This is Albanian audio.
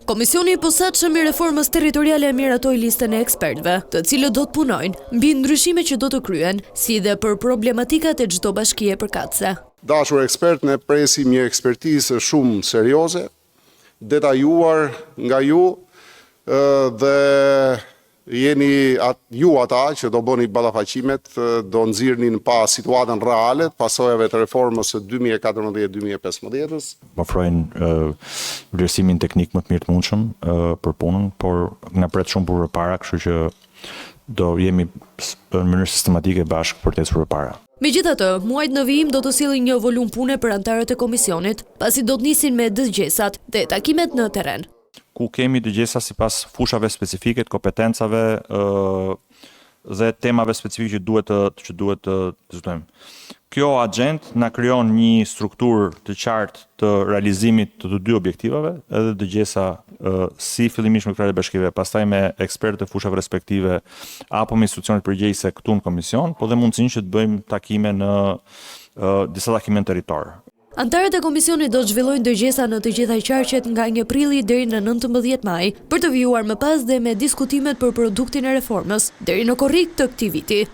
Komisioni I posaçëm I reformës territoriale miratoi listën e ekspertëve, të cilët do të punojnë mbi ndryshimet që do të kryen, si dhe për problematikat e çdo bashkie përkatëse. Dashur ekspert, ne presim një ekspertizë shumë serioze, detajuar nga ju dhe jeni ju ata që do bëni ballafaqimet, do nxirrnin pa situatën reale, pasojave të reformës së 2014-2015. Ofrojnë vlerësimin teknik më të mirë të mundshëm për punën, por na pret shumë përpara, kështu që do jemi në mënyrë sistematike bashkë për të ecur përpara. Megjithatë, muajt në vijim do të sillin një volum pune për anëtarët e komisionit, pasi do të nisin me dëgjesat dhe takimet në terren. Ku kemi dëgjesa sipas fushave specifike të kompetencave dhe temave specifike që duhet të diskutojmë. Kjo agent na krijon një strukturë të qartë të realizimit të dy objektivave, edhe dëgjesa si fillimisht me kryetarët e bashkive, pastaj me ekspertë të fushave respektive apo me institucionet përgjegjëse këtu në komision, po dhe mundësinë që të bëjmë takime në disa takime në territor. Anëtarët e komisionit do të zhvillojnë dëgjesa në të gjitha qarqet nga 1 prilli deri në 19 maj, për të vijuar më pas dhe me diskutimet për produktin e reformës deri në korrik të këtij viti.